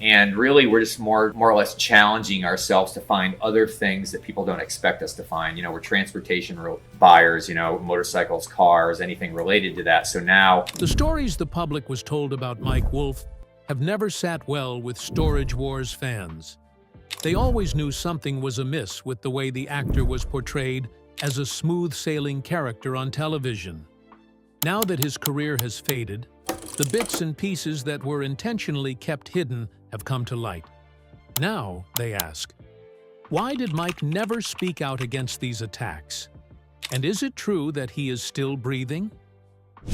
And really, we're just more or less challenging ourselves to find other things that people don't expect us to find. We're transportation buyers, motorcycles, cars, anything related to that. So now, The stories the public was told about Mike Wolfe have never sat well with Storage Wars fans. They always knew something was amiss with the way the actor was portrayed as a smooth-sailing character on television. Now that his career has faded, the bits and pieces that were intentionally kept hidden have come to light. Now, they ask, why did Mike never speak out against these attacks? And is it true that he is still breathing?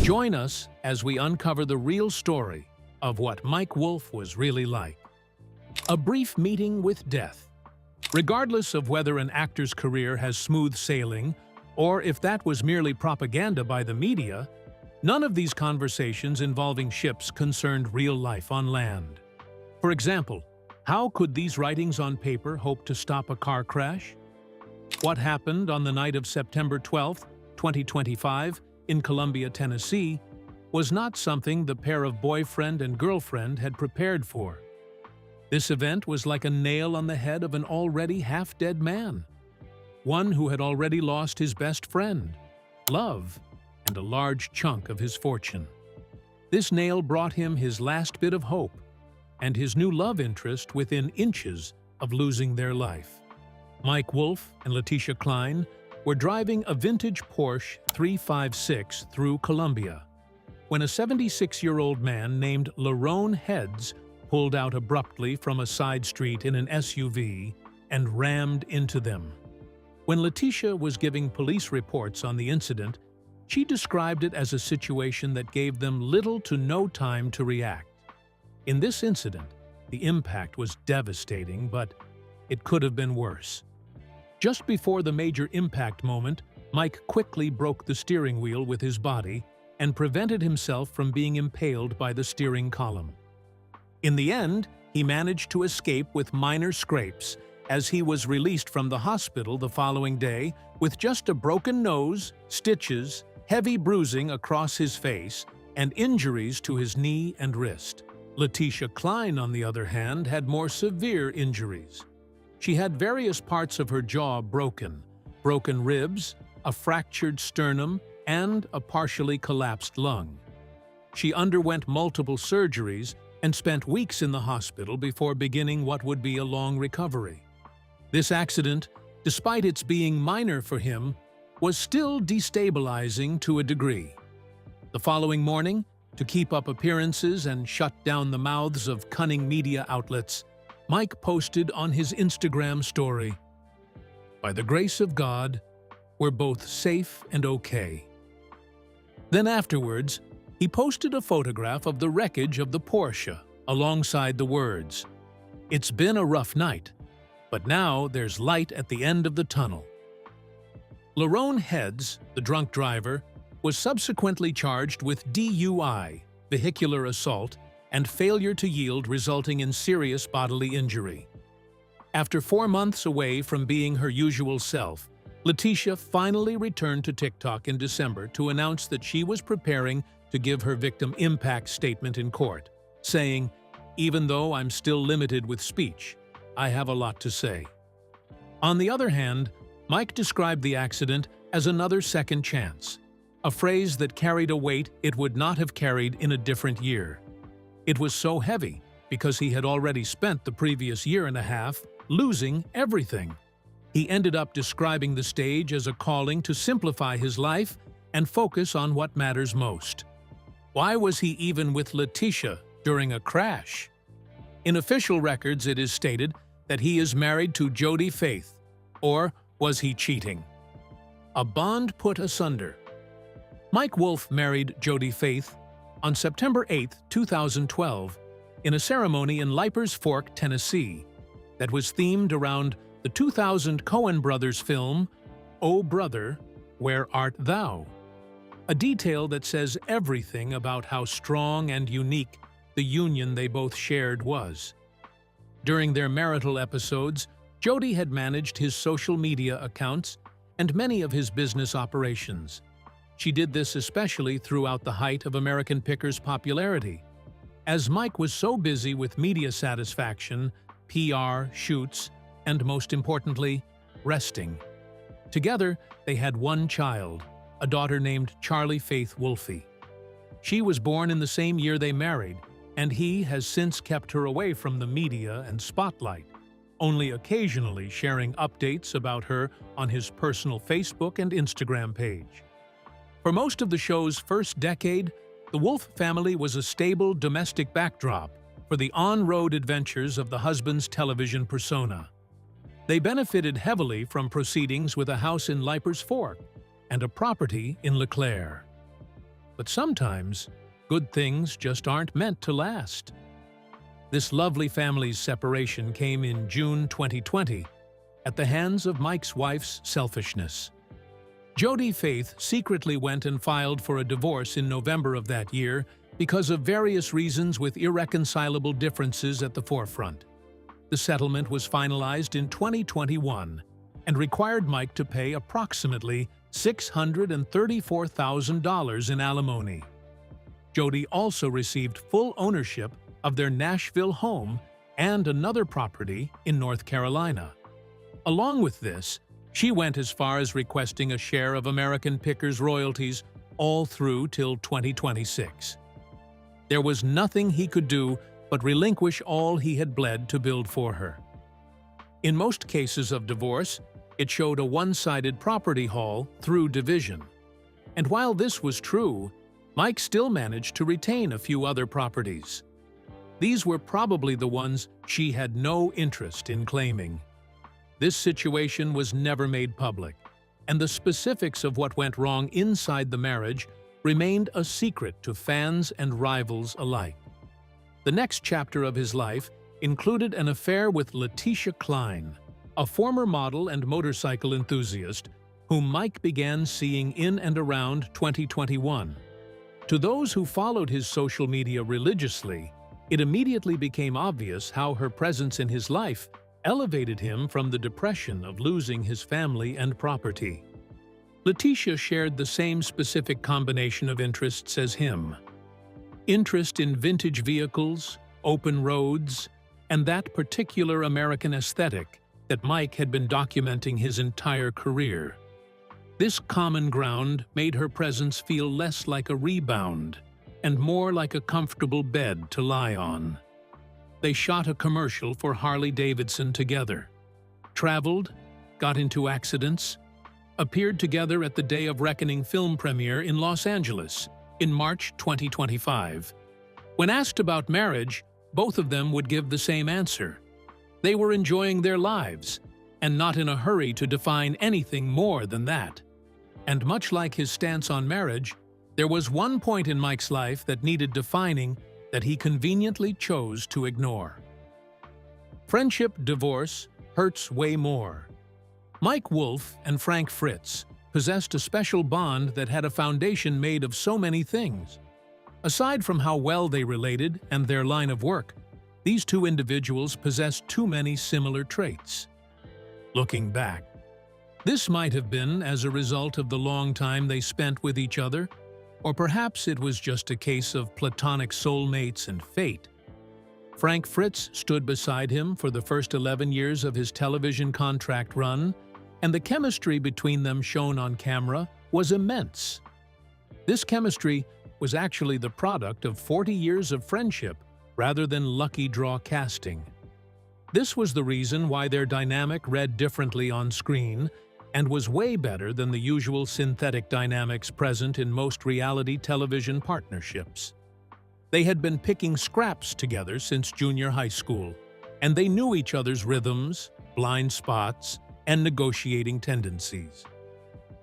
Join us as we uncover the real story of what Mike Wolfe was really like. A brief meeting with death. Regardless of whether an actor's career has smooth sailing or if that was merely propaganda by the media, none of these conversations involving ships concerned real life on land. For example, how could these writings on paper hope to stop a car crash? What happened on the night of September 12, 2025, in Columbia, Tennessee, was not something the pair of boyfriend and girlfriend had prepared for. This event was like a nail on the head of an already half-dead man, one who had already lost his best friend, love, and a large chunk of his fortune. This nail brought him his last bit of hope and his new love interest within inches of losing their life. Mike Wolfe and Leticia Klein were driving a vintage Porsche 356 through Columbia when a 76-year-old man named Lerone Heads pulled out abruptly from a side street in an SUV and rammed into them. When Leticia was giving police reports on the incident, she described it as a situation that gave them little to no time to react. In this incident, the impact was devastating, but it could have been worse. Just before the major impact moment, Mike quickly broke the steering wheel with his body and prevented himself from being impaled by the steering column. In the end, he managed to escape with minor scrapes as he was released from the hospital the following day with just a broken nose, stitches, heavy bruising across his face, and injuries to his knee and wrist. Leticia Klein, on the other hand, had more severe injuries. She had various parts of her jaw broken ribs, a fractured sternum, and a partially collapsed lung. She underwent multiple surgeries and spent weeks in the hospital before beginning what would be a long recovery. This accident, despite its being minor for him, was still destabilizing to a degree. The following morning, to keep up appearances and shut down the mouths of cunning media outlets, Mike posted on his Instagram story, "By the grace of God, we're both safe and okay." Then afterwards, he posted a photograph of the wreckage of the Porsche alongside the words, "It's been a rough night, but now there's light at the end of the tunnel." Lerone Heads, the drunk driver, was subsequently charged with DUI, vehicular assault, and failure to yield resulting in serious bodily injury. After 4 months away from being her usual self, Leticia finally returned to TikTok in December to announce that she was preparing to give her victim impact statement in court, saying, "Even though I'm still limited with speech, I have a lot to say." On the other hand, Mike described the accident as another second chance, a phrase that carried a weight it would not have carried in a different year. It was so heavy because he had already spent the previous year and a half losing everything. He ended up describing the stage as a calling to simplify his life and focus on what matters most. Why was he even with Leticia during a crash? In official records, it is stated that he is married to Jody Faith, or was he cheating? A bond put asunder. Mike Wolfe married Jody Faith on September 8, 2012, in a ceremony in Leipers Fork, Tennessee, that was themed around the 2000 Coen brothers film, "Oh Brother, Where Art Thou?" A detail that says everything about how strong and unique the union they both shared was. During their marital episodes, Jody had managed his social media accounts and many of his business operations. She did this especially throughout the height of American Pickers' popularity. as Mike was so busy with media satisfaction, PR, shoots, and most importantly, resting. Together, they had one child, a daughter named Charlie Faith Wolfe. She was born in the same year they married, and he has since kept her away from the media and spotlight, only occasionally sharing updates about her on his personal Facebook and Instagram page. For most of the show's first decade, the Wolfe family was a stable domestic backdrop for the on-road adventures of the husband's television persona. They benefited heavily from proceedings with a house in Leiper's Fork and a property in LeClaire. But sometimes, good things just aren't meant to last. This lovely family's separation came in June 2020 at the hands of Mike's wife's selfishness. Jody Faith secretly went and filed for a divorce in November of that year because of various reasons with irreconcilable differences at the forefront. The settlement was finalized in 2021 and required Mike to pay approximately $634,000 in alimony. Jody also received full ownership of their Nashville home and another property in North Carolina. Along with this, she went as far as requesting a share of American Pickers' royalties all through till 2026. There was nothing he could do but relinquish all he had bled to build for her. In most cases of divorce, it showed a one-sided property haul through division. And while this was true, Mike still managed to retain a few other properties. These were probably the ones she had no interest in claiming. This situation was never made public, and the specifics of what went wrong inside the marriage remained a secret to fans and rivals alike. The next chapter of his life included an affair with Leticia Klein, a former model and motorcycle enthusiast whom Mike began seeing in and around 2021. To those who followed his social media religiously, it immediately became obvious how her presence in his life elevated him from the depression of losing his family and property. Leticia shared the same specific combination of interests as him: interest in vintage vehicles, open roads, and that particular American aesthetic that Mike had been documenting his entire career. This common ground made her presence feel less like a rebound and more like a comfortable bed to lie on. They shot a commercial for Harley-Davidson together, traveled, got into accidents, appeared together at the Day of Reckoning film premiere in Los Angeles in March 2025. When asked about marriage, both of them would give the same answer. They were enjoying their lives and not in a hurry to define anything more than that. And much like his stance on marriage, there was one point in Mike's life that needed defining that he conveniently chose to ignore. Friendship divorce hurts way more. Mike Wolfe and Frank Fritz possessed a special bond that had a foundation made of so many things. Aside from how well they related and their line of work, these two individuals possessed too many similar traits. Looking back, this might have been as a result of the long time they spent with each other, or perhaps it was just a case of platonic soulmates and fate. Frank Fritz stood beside him for the first 11 years of his television contract run, and the chemistry between them shown on camera was immense. This chemistry was actually the product of 40 years of friendship rather than lucky draw casting. This was the reason why their dynamic read differently on screen and was way better than the usual synthetic dynamics present in most reality television partnerships. They had been picking scraps together since junior high school, and they knew each other's rhythms, blind spots, and negotiating tendencies.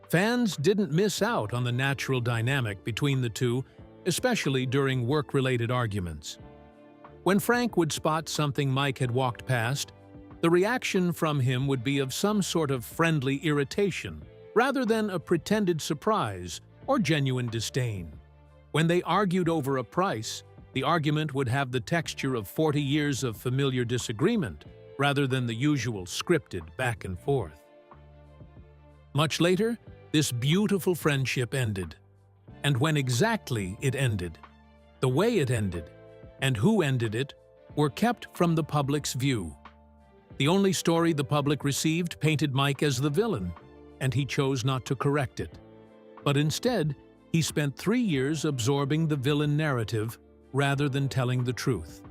Fans didn't miss out on the natural dynamic between the two, especially during work-related arguments. When Frank would spot something Mike had walked past, the reaction from him would be of some sort of friendly irritation, rather than a pretended surprise or genuine disdain. When they argued over a price, the argument would have the texture of 40 years of familiar disagreement, rather than the usual scripted back and forth. Much later, this beautiful friendship ended. And when exactly it ended, the way it ended, and who ended it were kept from the public's view. The only story the public received painted Mike as the villain, and he chose not to correct it. But instead, he spent 3 years absorbing the villain narrative rather than telling the truth.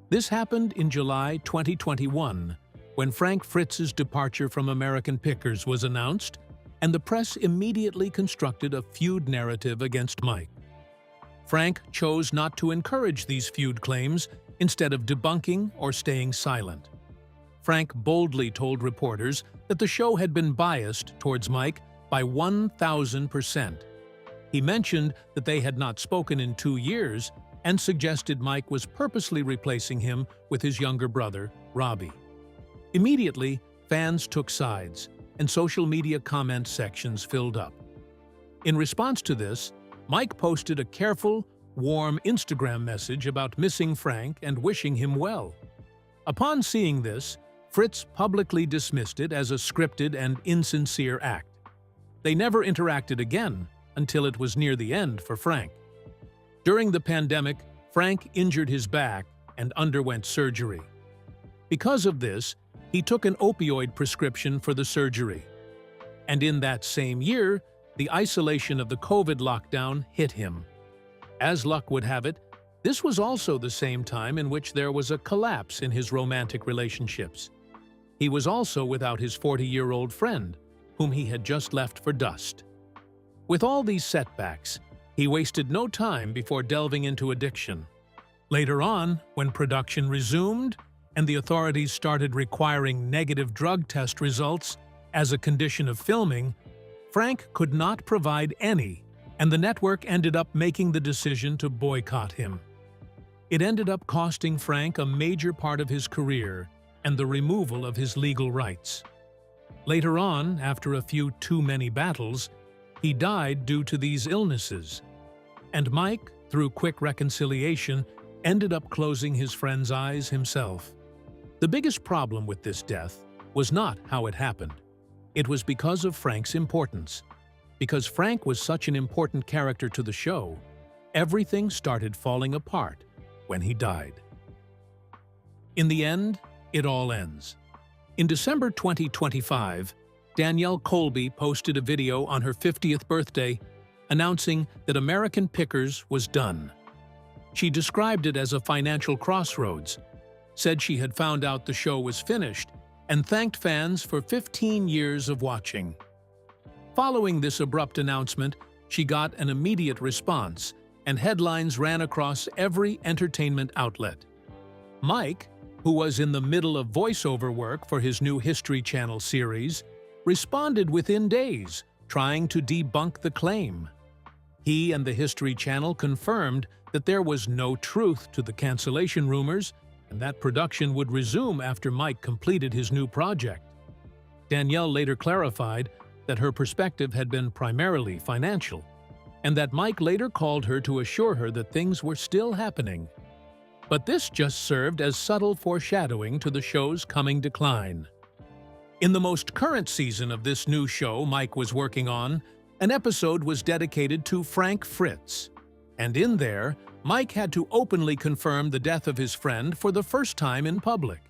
This happened in July 2021, when Frank Fritz's departure from American Pickers was announced, and the press immediately constructed a feud narrative against Mike. Frank chose not to encourage these feud claims, instead of debunking or staying silent. Frank boldly told reporters that the show had been biased towards Mike by 1,000%. He mentioned that they had not spoken in 2 years and suggested Mike was purposely replacing him with his younger brother, Robbie. Immediately, fans took sides, and social media comment sections filled up. In response to this, Mike posted a careful, warm Instagram message about missing Frank and wishing him well. Upon seeing this, Fritz publicly dismissed it as a scripted and insincere act. They never interacted again until it was near the end for Frank. During the pandemic, Frank injured his back and underwent surgery. Because of this, he took an opioid prescription for the surgery. And in that same year, the isolation of the COVID lockdown hit him. As luck would have it, this was also the same time in which there was a collapse in his romantic relationships. He was also without his 40-year-old friend, whom he had just left for dust. With all these setbacks, he wasted no time before delving into addiction. Later on, when production resumed and the authorities started requiring negative drug test results as a condition of filming, Frank could not provide any, and the network ended up making the decision to boycott him. It ended up costing Frank a major part of his career and the removal of his legal rights. Later on, after a few too many battles, he died due to these illnesses. And Mike, through quick reconciliation, ended up closing his friend's eyes himself. The biggest problem with this death was not how it happened. It was because of Frank's importance. Because Frank was such an important character to the show, everything started falling apart when he died. In the end, it all ends. In December 2025, Danielle Colby posted a video on her 50th birthday announcing that American Pickers was done. She described it as a financial crossroads, said she had found out the show was finished, and thanked fans for 15 years of watching. Following this abrupt announcement, she got an immediate response, and headlines ran across every entertainment outlet. Mike, who was in the middle of voiceover work for his new History Channel series, responded within days, trying to debunk the claim. He and the History Channel confirmed that there was no truth to the cancellation rumors and that production would resume after Mike completed his new project. Danielle later clarified that her perspective had been primarily financial, and that Mike later called her to assure her that things were still happening. But this just served as subtle foreshadowing to the show's coming decline. In the most current season of this new show Mike was working on, an episode was dedicated to Frank Fritz. And in there, Mike had to openly confirm the death of his friend for the first time in public.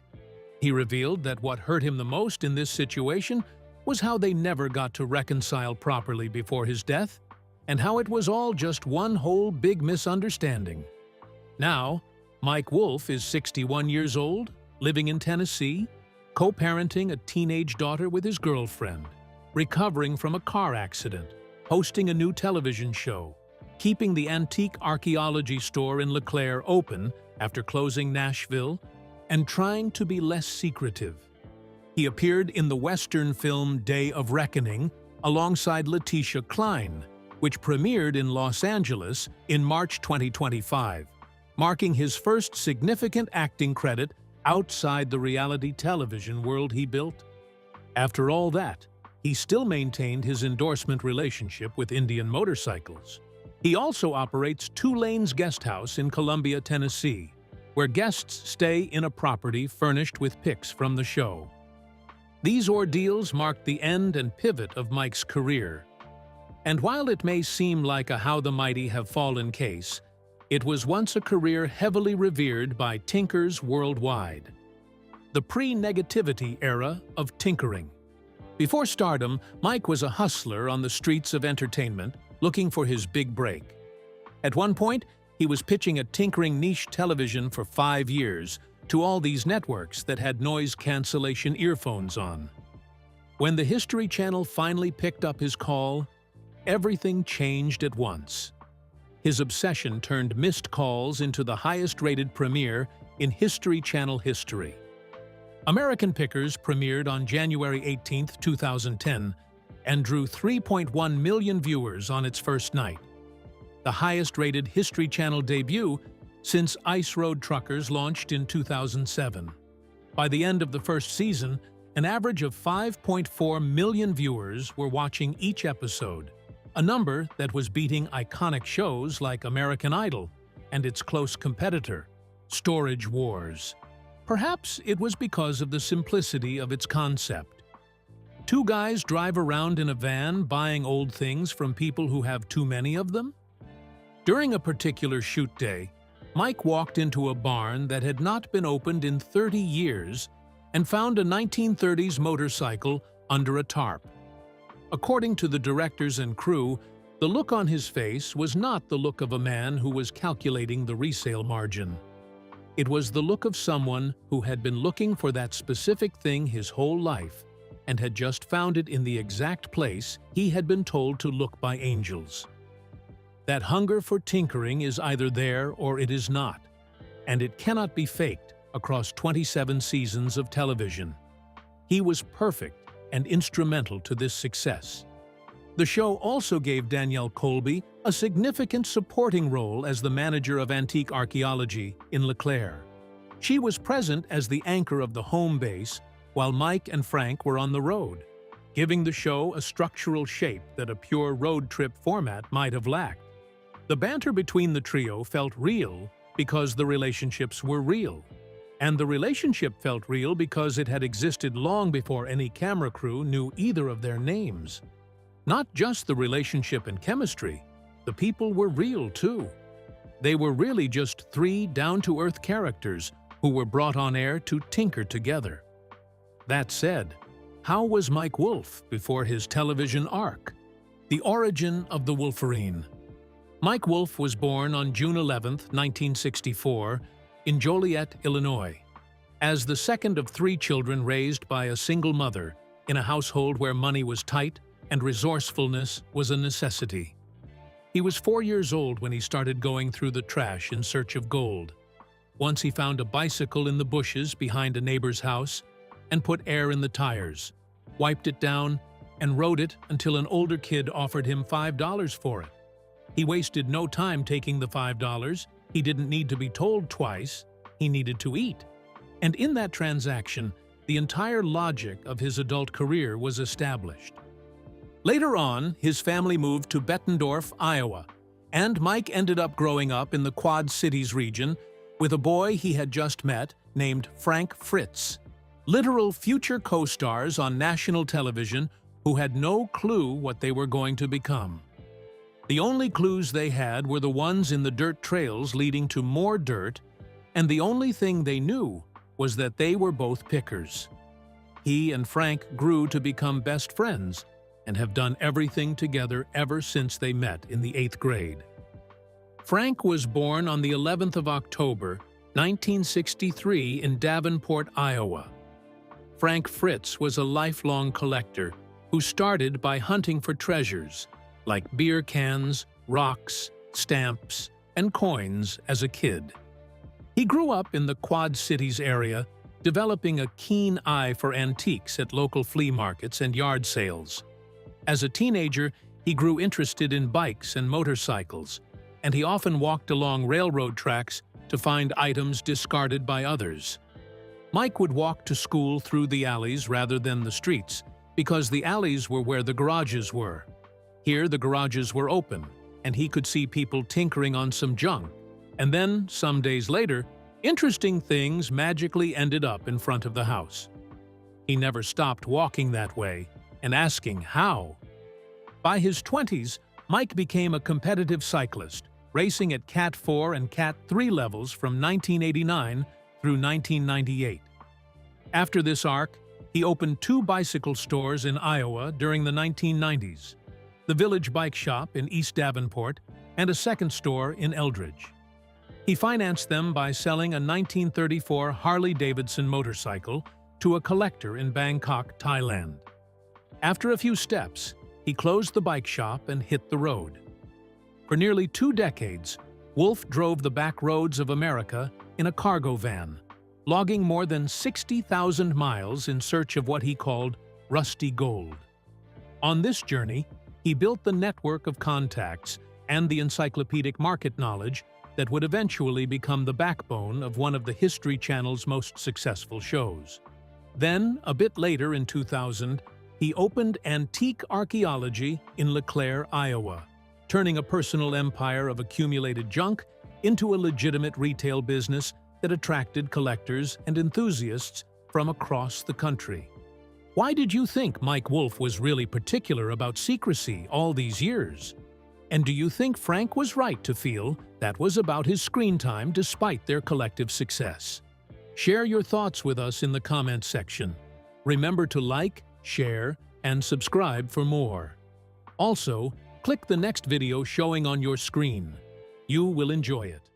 He revealed that what hurt him the most in this situation was how they never got to reconcile properly before his death, and how it was all just one whole big misunderstanding. Now, Mike Wolfe is 61 years old, living in Tennessee, co-parenting a teenage daughter with his girlfriend, recovering from a car accident, hosting a new television show, keeping the antique archaeology store in LeClaire open after closing Nashville, and trying to be less secretive. He appeared in the Western film Day of Reckoning alongside Leticia Klein, which premiered in Los Angeles in March 2025, marking his first significant acting credit outside the reality television world he built. After all that, he still maintained his endorsement relationship with Indian Motorcycles. He also operates Two Lanes Guest House in Columbia, Tennessee, where guests stay in a property furnished with pics from the show. These ordeals marked the end and pivot of Mike's career. And while it may seem like a how the mighty have fallen case, It was once a career heavily revered by tinkers worldwide. The pre-negativity era of tinkering. Before stardom, Mike was a hustler on the streets of entertainment, looking for his big break. At one point, he was pitching a tinkering niche television for 5 years to all these networks that had noise cancellation earphones on. When the History Channel finally picked up his call, everything changed at once. His obsession turned missed calls into the highest-rated premiere in History Channel history. American Pickers premiered on January 18, 2010, and drew 3.1 million viewers on its first night, the highest-rated History Channel debut since Ice Road Truckers launched in 2007. By the end of the first season, an average of 5.4 million viewers were watching each episode, a number that was beating iconic shows like American Idol and its close competitor, Storage Wars. Perhaps it was because of the simplicity of its concept. Two guys drive around in a van buying old things from people who have too many of them? During a particular shoot day, Mike walked into a barn that had not been opened in 30 years and found a 1930s motorcycle under a tarp. According to the directors and crew, the look on his face was not the look of a man who was calculating the resale margin. It was the look of someone who had been looking for that specific thing his whole life and had just found it in the exact place he had been told to look by angels. That hunger for tinkering is either there or it is not, and it cannot be faked across 27 seasons of television. He was perfect and instrumental to this success. The show also gave Danielle Colby a significant supporting role as the manager of antique archaeology in LeClaire. She was present as the anchor of the home base while Mike and Frank were on the road, giving the show a structural shape that a pure road trip format might have lacked. The banter between the trio felt real because the relationships were real. And the relationship felt real because it had existed long before any camera crew knew either of their names. Not just the relationship and chemistry, the people were real too. They were really just three down-to-earth characters who were brought on air to tinker together. That said, how was Mike Wolfe before his television arc? The origin of the Wolverine. Mike Wolfe was born on June 11, 1964, in Joliet, Illinois. As the second of 3 children raised by a single mother in a household where money was tight and resourcefulness was a necessity. He was 4 years old when he started going through the trash in search of gold. Once he found a bicycle in the bushes behind a neighbor's house and put air in the tires, wiped it down, and rode it until an older kid offered him $5 for it. He wasted no time taking the $5. He didn't need to be told twice. He needed to eat. And in that transaction, the entire logic of his adult career was established. Later on, his family moved to Bettendorf, Iowa, and Mike ended up growing up in the Quad Cities region with a boy he had just met named Frank Fritz. Literal future co-stars on national television who had no clue what they were going to become. The only clues they had were the ones in the dirt trails leading to more dirt, and the only thing they knew was that they were both pickers. He and Frank grew to become best friends and have done everything together ever since they met in the 8th grade. Frank was born on the 11th of October, 1963 in Davenport, Iowa. Frank Fritz was a lifelong collector who started by hunting for treasures like beer cans, rocks, stamps, and coins as a kid. He grew up in the Quad Cities area, developing a keen eye for antiques at local flea markets and yard sales. As a teenager, he grew interested in bikes and motorcycles, and he often walked along railroad tracks to find items discarded by others. Mike would walk to school through the alleys rather than the streets, because the alleys were where the garages were. Here, the garages were open, and he could see people tinkering on some junk. And then, some days later, interesting things magically ended up in front of the house. He never stopped walking that way and asking how. By his 20s, Mike became a competitive cyclist, racing at Cat 4 and Cat 3 levels from 1989 through 1998. After this arc, he opened 2 bicycle stores in Iowa during the 1990s, the Village Bike Shop in East Davenport and a second store in Eldridge. He financed them by selling a 1934 Harley-Davidson motorcycle to a collector in Bangkok, Thailand. After a few steps, he closed the bike shop and hit the road. For nearly 2 decades, Wolfe drove the back roads of America in a cargo van, logging more than 60,000 miles in search of what he called rusty gold. On this journey, he built the network of contacts and the encyclopedic market knowledge that would eventually become the backbone of one of the History Channel's most successful shows. Then, a bit later in 2000, he opened Antique Archaeology in LeClaire, Iowa, turning a personal empire of accumulated junk into a legitimate retail business that attracted collectors and enthusiasts from across the country. Why did you think Mike Wolfe was really particular about secrecy all these years? And do you think Frank was right to feel that was about his screen time despite their collective success? Share your thoughts with us in the comments section. Remember to like, share, and subscribe for more. Also, click the next video showing on your screen. You will enjoy it.